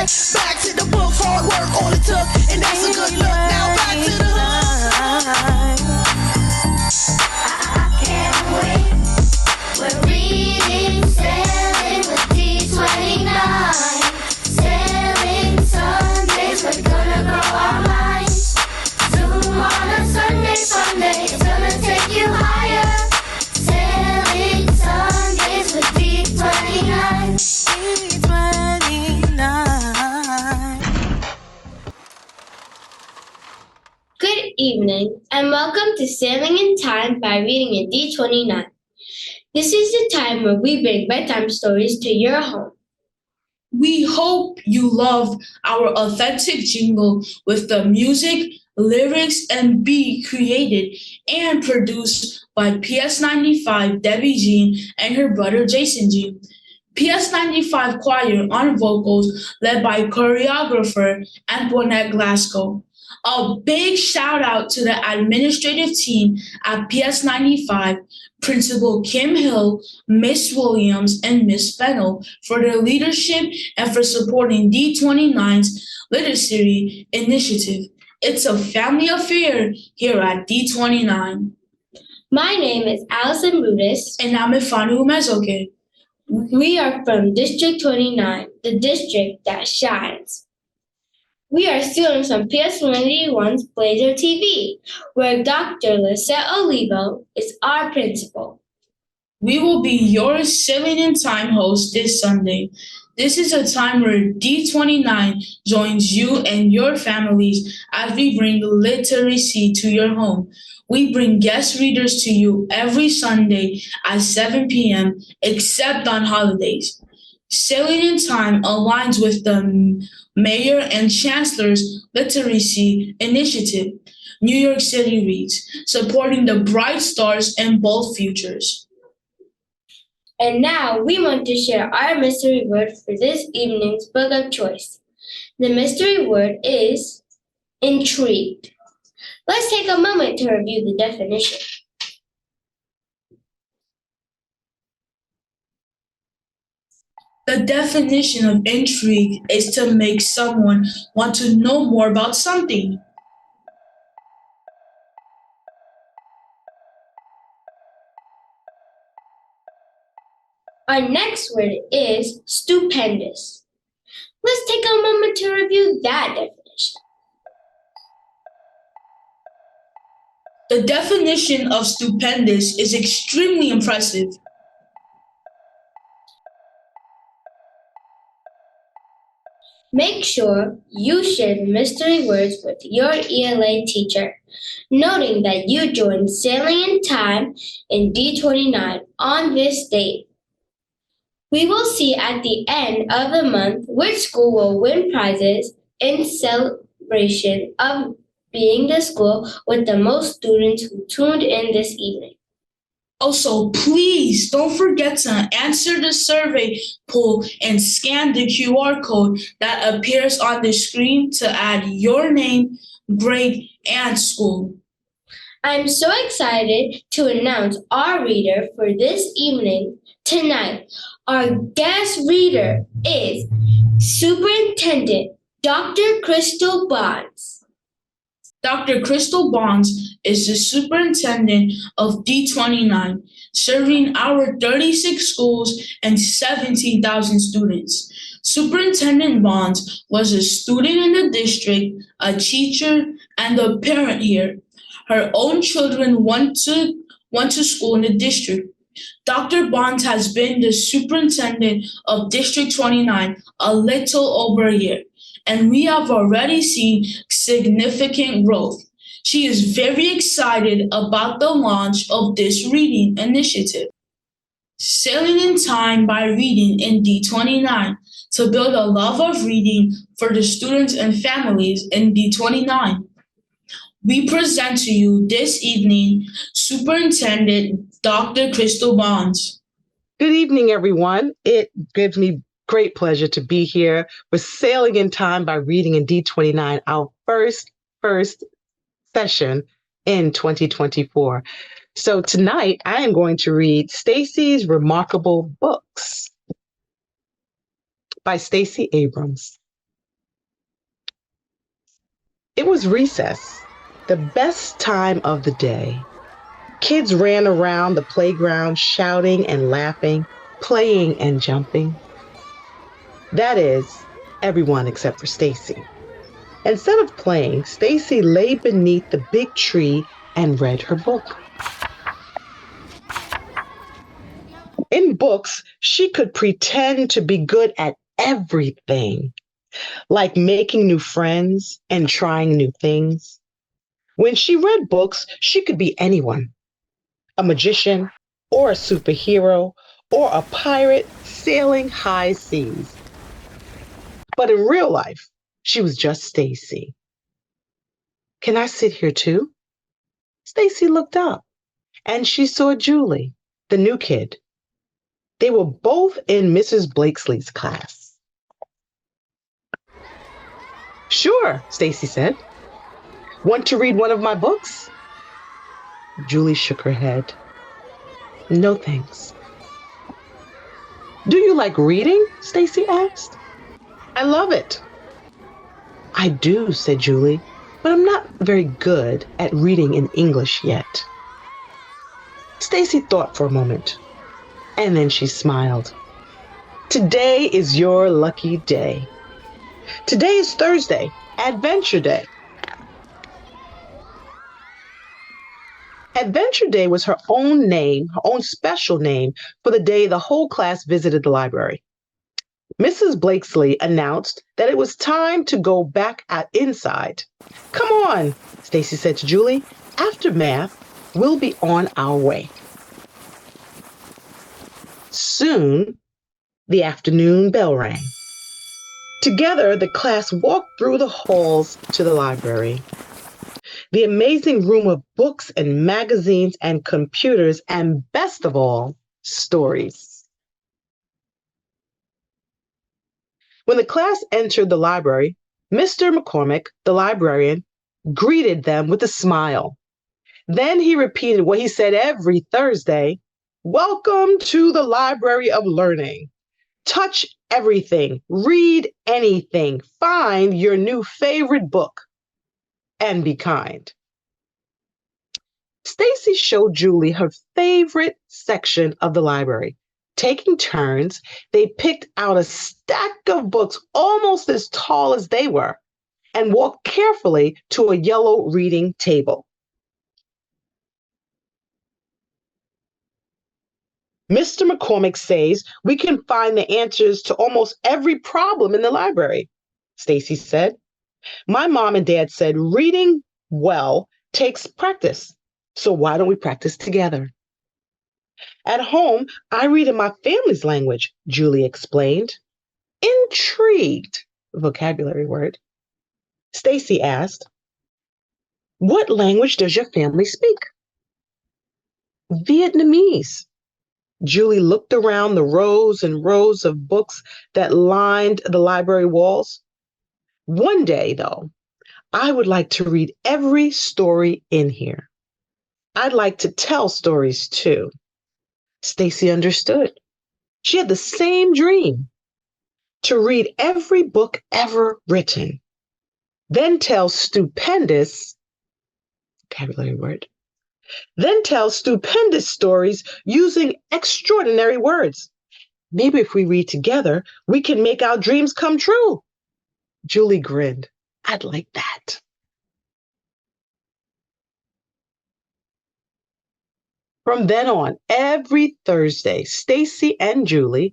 Back to the book, hard work, all it took, and that's a good look. Now back to the hood. I can't wait. We're reading, sailing with D29. Sailing Sundays, we're gonna grow our minds. Zoom on a Sunday, it's gonna take you higher. Sailing Sundays with D29. Good evening, and welcome to Sailing in Time by Reading in D29. This is the time where we bring bedtime stories to your home. We hope you love our authentic jingle with the music, lyrics, and beat created and produced by PS95 Debbie Jean and her brother Jason Jean. PS95 Choir on vocals led by choreographer Antoinette Glasgow. A big shout out to the administrative team at PS95, Principal Kim Hill, Miss Williams, and Miss Fennell for their leadership and for supporting D29's literacy initiative. It's a family affair here at D29. My name is Allison Brutus. And I'm Ifanu Umezoke. We are from District 29, the district that shines. We are students from PS91's Blazer TV, where Dr. Lisette Olivo is our principal. We will be your Sailing in Time host this Sunday. This is a time where D29 joins you and your families as we bring literacy to your home. We bring guest readers to you every Sunday at 7 p.m., except on holidays. Sailing in Time aligns with the Mayor and Chancellor's Literacy Initiative. New York City Reads, supporting the bright stars and bold futures. And now we want to share our mystery word for this evening's book of choice. The mystery word is intrigued. Let's take a moment to review the definition. The definition of intrigue is to make someone want to know more about something. Our next word is stupendous. Let's take a moment to review that definition. The definition of stupendous is extremely impressive. Make sure you share the mystery words with your ELA teacher, noting that you joined Sailing in Time in D29 on this date. We will see at the end of the month which school will win prizes in celebration of being the school with the most students who tuned in this evening. Also, please don't forget to answer the survey poll and scan the QR code that appears on the screen to add your name, grade, and school. I'm so excited to announce our reader for this evening. Tonight, our guest reader is Superintendent Dr. Crystal Bonds. Dr. Crystal Bonds is the superintendent of D29, serving our 36 schools and 17,000 students. Superintendent Bonds was a student in the district, a teacher, and a parent here. Her own children went to school in the district. Dr. Bonds has been the superintendent of District 29 a little over a year, and we have already seen significant growth. She is very excited about the launch of this reading initiative. Sailing in Time by Reading in D29 to build a love of reading for the students and families in D29. We present to you this evening Superintendent Dr. Crystal Bonds. Good evening, everyone. It gives me great pleasure to be here with Sailing in Time by Reading in D29, our first session in 2024. So tonight, I am going to read Stacy's Remarkable Books by Stacy Abrams. It was recess, the best time of the day. Kids ran around the playground shouting and laughing, playing and jumping. That is, everyone except for Stacy. Instead of playing, Stacy lay beneath the big tree and read her book. In books, she could pretend to be good at everything, like making new friends and trying new things. When she read books, she could be anyone, a magician or a superhero or a pirate sailing high seas. But in real life, she was just Stacy. Can I sit here too? Stacy looked up and she saw Julie, the new kid. They were both in Mrs. Blakesley's class. Sure, Stacy said. Want to read one of my books? Julie shook her head. No, thanks. Do you like reading? Stacy asked. I love it. I do, said Julie, but I'm not very good at reading in English yet. Stacy thought for a moment, and then she smiled. Today is your lucky day. Today is Thursday, Adventure Day. Adventure Day was her own name, her own special name for the day the whole class visited the library. Mrs. Blakesley announced that it was time to go back inside. Come on, Stacy said to Julie. After math, we'll be on our way. Soon, the afternoon bell rang. Together, the class walked through the halls to the library. The amazing room of books and magazines and computers and, best of all, stories. When the class entered the library, Mr. McCormick, the librarian, greeted them with a smile. Then he repeated what he said every Thursday. Welcome to the Library of Learning. Touch everything, read anything, find your new favorite book, and be kind. Stacy showed Julie her favorite section of the library. Taking turns, they picked out a stack of books almost as tall as they were and walked carefully to a yellow reading table. Mr. McCormick says we can find the answers to almost every problem in the library, Stacy said. My mom and dad said reading well takes practice, so why don't we practice together? At home, I read in my family's language, Julie explained. Intrigued, vocabulary word. Stacy asked, what language does your family speak? Vietnamese. Julie looked around the rows and rows of books that lined the library walls. One day, though, I would like to read every story in here. I'd like to tell stories too. Stacy understood. She had the same dream, to read every book ever written, then tell stupendous, vocabulary word, then tell stupendous stories using extraordinary words. Maybe if we read together, we can make our dreams come true. Julie grinned. I'd like that. From then on, every Thursday, Stacy and Julie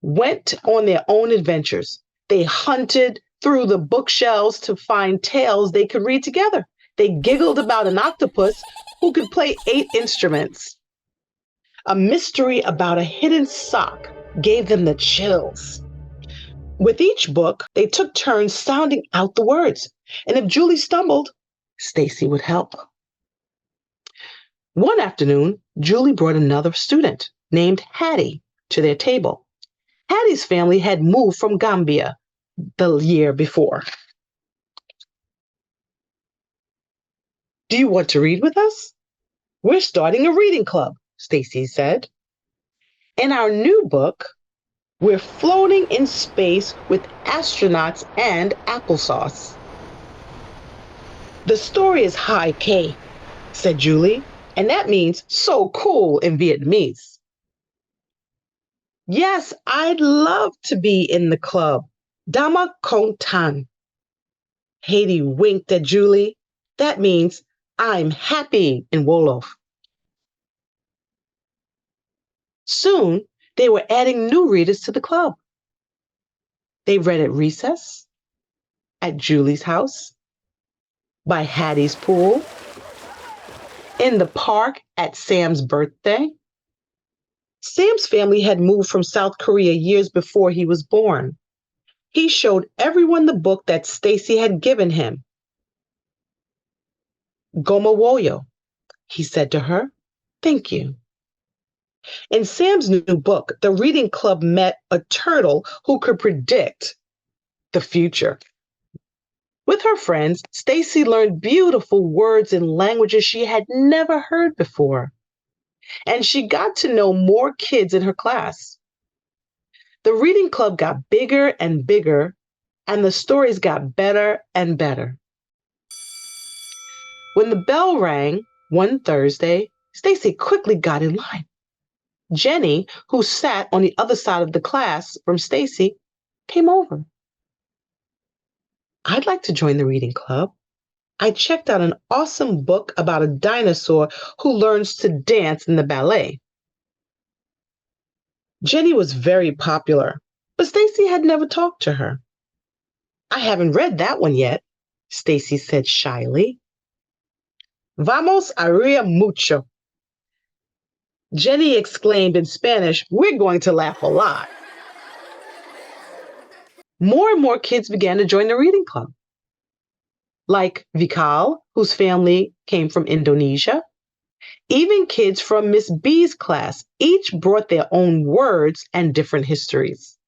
went on their own adventures. They hunted through the bookshelves to find tales they could read together. They giggled about an octopus who could play 8 instruments. A mystery about a hidden sock gave them the chills. With each book, they took turns sounding out the words. And if Julie stumbled, Stacy would help. One afternoon, Julie brought another student named Hattie to their table. Hattie's family had moved from Gambia the year before. Do you want to read with us? We're starting a reading club, Stacy said. In our new book, we're floating in space with astronauts and applesauce. The story is Hai K, said Julie, and that means so cool in Vietnamese. Yes, I'd love to be in the club. Dama Kong Tan. Haiti winked at Julie. That means I'm happy in Wolof. Soon, they were adding new readers to the club. They read at recess, at Julie's house, by Hattie's pool, in the park at Sam's birthday. Sam's family had moved from South Korea years before he was born. He showed everyone the book that Stacy had given him. Gomawoyo, he said to her. Thank you. In Sam's new book, the reading club met a turtle who could predict the future. With her friends, Stacy learned beautiful words in languages she had never heard before. And she got to know more kids in her class. The reading club got bigger and bigger, and the stories got better and better. When the bell rang one Thursday, Stacy quickly got in line. Jenny, who sat on the other side of the class from Stacy, came over. I'd like to join the reading club. I checked out an awesome book about a dinosaur who learns to dance in the ballet. Jenny was very popular, but Stacy had never talked to her. I haven't read that one yet, Stacy said shyly. Vamos a reír mucho. Jenny exclaimed in Spanish, we're going to laugh a lot. More and more kids began to join the reading club. Like Vikal, whose family came from Indonesia. Even kids from Miss B's class, each brought their own words and different histories.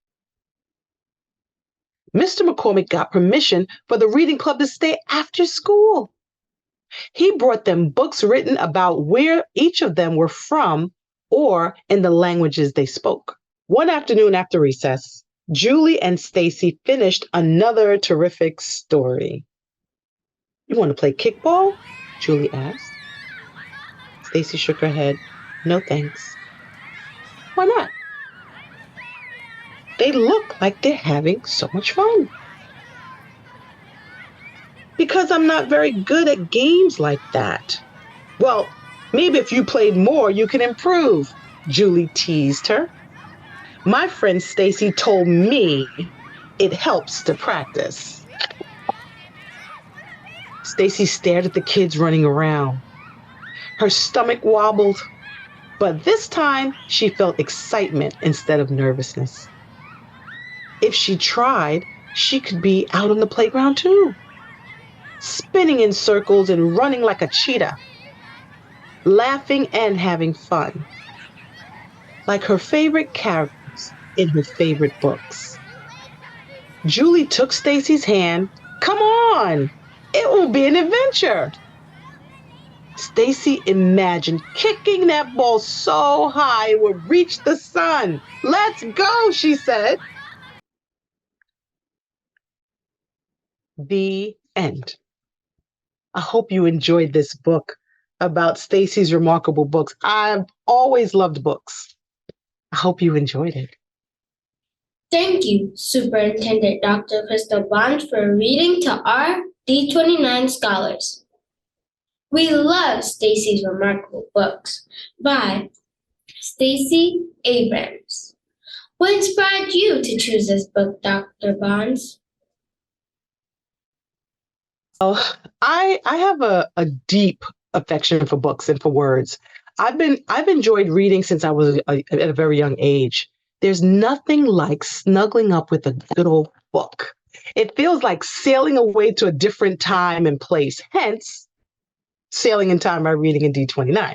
Mr. McCormick got permission for the reading club to stay after school. He brought them books written about where each of them were from or in the languages they spoke. One afternoon after recess, Julie and Stacy finished another terrific story. You want to play kickball? Julie asked. Stacy shook her head. No thanks. Why not? They look like they're having so much fun. Because I'm not very good at games like that. Well, maybe if you played more, you can improve, Julie teased her. My friend Stacy told me it helps to practice. Stacy stared at the kids running around. Her stomach wobbled, but this time she felt excitement instead of nervousness. If she tried, she could be out on the playground too, spinning in circles and running like a cheetah, laughing and having fun, like her favorite characters in her favorite books. Julie took Stacy's hand. Come on, it will be an adventure. Stacy imagined kicking that ball so high it would reach the sun. Let's go, she said. The end. I hope you enjoyed this book about Stacy's remarkable books. I've always loved books. I hope you enjoyed it. Thank you, Superintendent Dr. Crystal Bond, for reading to our D29 scholars. We love Stacy's Remarkable Books by Stacy Abrams. What inspired you to choose this book, Dr. Bonds? Oh, I have a deep affection for books and for words. I've enjoyed reading since I was at a very young age. There's nothing like snuggling up with a good old book. It feels like sailing away to a different time and place, hence sailing in time by reading in D29.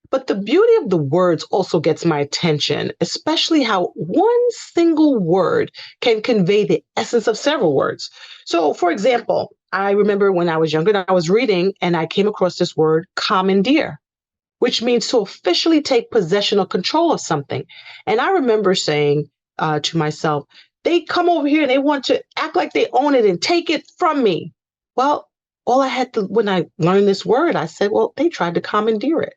But the beauty of the words also gets my attention, especially how one single word can convey the essence of several words. So, for example, I remember when I was younger, and I was reading and I came across this word commandeer, which means to officially take possession or control of something. And I remember saying to myself, they come over here and they want to act like they own it and take it from me. Well, all I had to, when I learned this word, I said, well, they tried to commandeer it.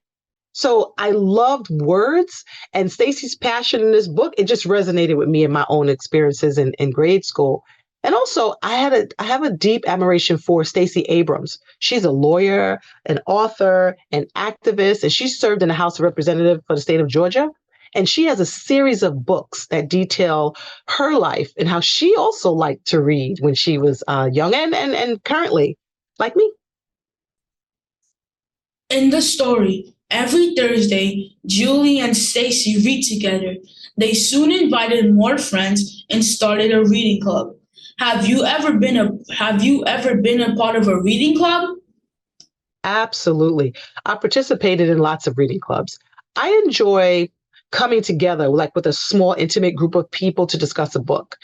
So I loved words, and Stacy's passion in this book, it just resonated with me in my own experiences in grade school. And also I have a deep admiration for Stacey Abrams. She's a lawyer, an author, an activist, and she served in the House of Representatives for the state of Georgia. And she has a series of books that detail her life and how she also liked to read when she was young and currently, like me. In the story, every Thursday, Julie and Stacy read together. They soon invited more friends and started a reading club. Have you ever been a part of a reading club? Absolutely. I participated in lots of reading clubs. I enjoy coming together like with a small intimate group of people to discuss a book.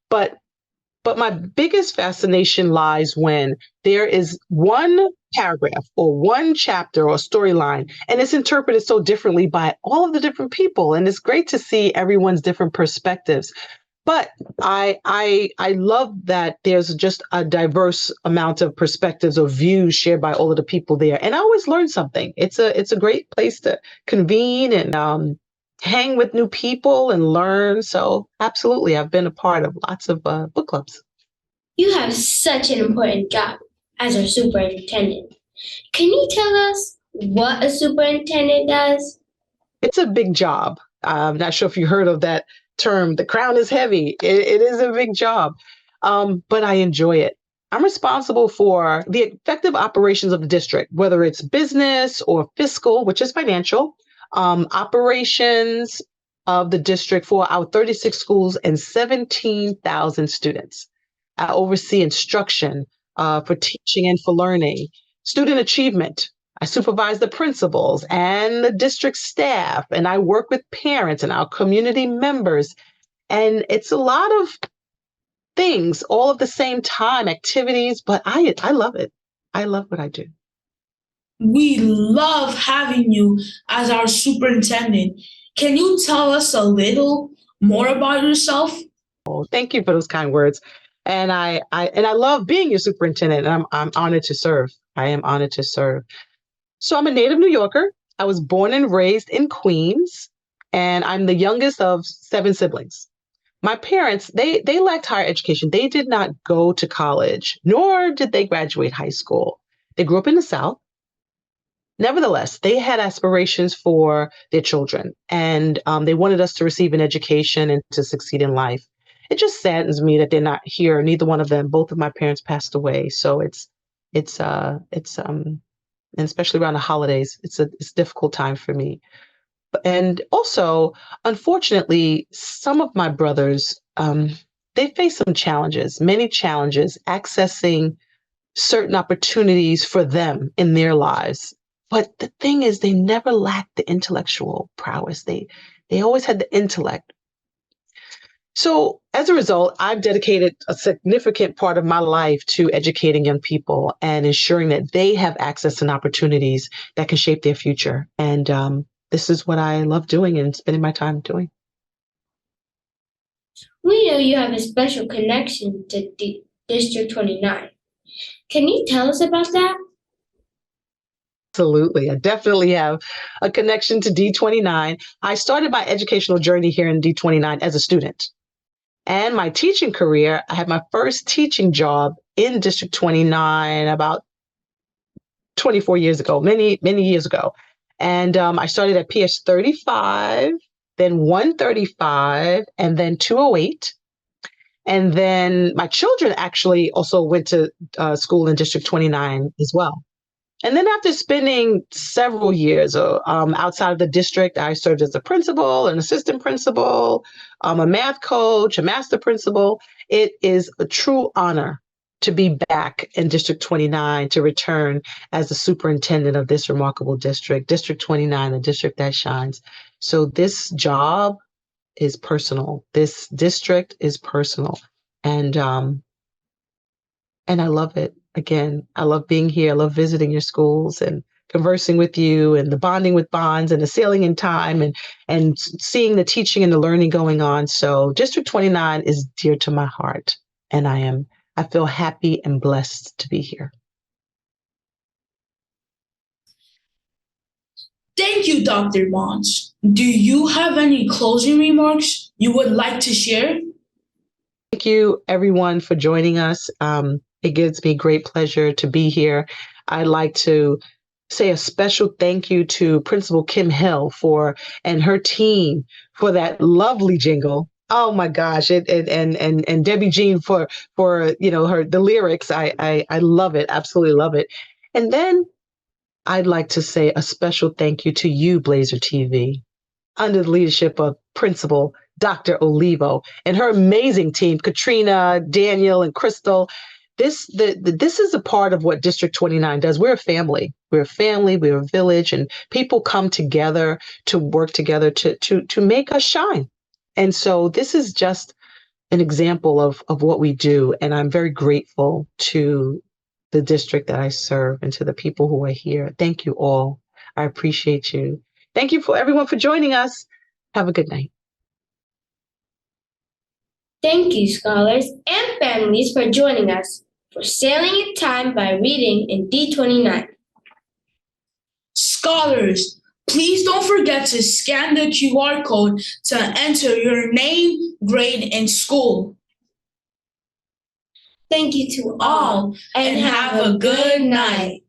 But But my biggest fascination lies when there is one paragraph or one chapter or storyline, and it's interpreted so differently by all of the different people. And it's great to see everyone's different perspectives. But I love that there's just a diverse amount of perspectives or views shared by all of the people there. And I always learn something. It's a great place to convene and hang with new people and learn. So absolutely, I've been a part of lots of book clubs. You have such an important job as our superintendent. Can you tell us what a superintendent does? It's a big job. I'm not sure if you heard of that term. The crown is heavy. It is a big job, but I enjoy it. I'm responsible for the effective operations of the district, whether it's business or fiscal, which is financial, operations of the district for our 36 schools and 17,000 students. I oversee instruction for teaching and for learning, student achievement. I supervise the principals and the district staff, and I work with parents and our community members. And it's a lot of things all at the same time, activities, but I love it. I love what I do. We love having you as our superintendent. Can you tell us a little more about yourself? Oh, thank you for those kind words. And I love being your superintendent, and I'm honored to serve. I am honored to serve. So I'm a native New Yorker. I was born and raised in Queens, and I'm the youngest of 7 siblings. My parents, they lacked higher education. They did not go to college, nor did they graduate high school. They grew up in the South. Nevertheless, they had aspirations for their children, and they wanted us to receive an education and to succeed in life. It just saddens me that they're not here. Neither one of them. Both of my parents passed away, so it's and especially around the holidays, it's a difficult time for me. And also, unfortunately, some of my brothers, they face some challenges, many challenges, accessing certain opportunities for them in their lives. But the thing is, they never lacked the intellectual prowess. They always had the intellect. So as a result, I've dedicated a significant part of my life to educating young people and ensuring that they have access and opportunities that can shape their future. And this is what I love doing and spending my time doing. We know you have a special connection to District 29. Can you tell us about that? Absolutely. I definitely have a connection to D29. I started my educational journey here in D29 as a student. And my teaching career, I had my first teaching job in District 29 about 24 years ago, many, many years ago. And I started at PS 35, then 135, and then 208. And then my children actually also went to school in District 29 as well. And then after spending several years outside of the district, I served as a principal, an assistant principal, a math coach, a master principal. It is a true honor to be back in District 29, to return as the superintendent of this remarkable district, District 29, the district that shines. So this job is personal. This district is personal. And I love it. Again, I love being here. I love visiting your schools and conversing with you and the bonding with bonds and the sailing in time and seeing the teaching and the learning going on. So District 29 is dear to my heart, and I feel happy and blessed to be here. Thank you, Dr. Bonds. Do you have any closing remarks you would like to share? Thank you, everyone, for joining us. It gives me great pleasure to be here. I'd like to say a special thank you to Principal Kim Hill and her team for that lovely jingle. Oh my gosh! And Debbie Jean for her the lyrics. I love it, absolutely love it. And then I'd like to say a special thank you to you, Blazer TV, under the leadership of Principal Dr. Olivo and her amazing team, Katrina, Daniel, and Crystal. This is a part of what District 29 does. We're a family. We're a family. We're a village, and people come together to work together to make us shine. And so this is just an example of what we do. And I'm very grateful to the district that I serve and to the people who are here. Thank you all. I appreciate you. Thank you for everyone for joining us. Have a good night. Thank you, scholars and families, for joining us for Sailing in Time by Reading in D29. Scholars, please don't forget to scan the QR code to enter your name, grade, and school. Thank you to all, and have a good night.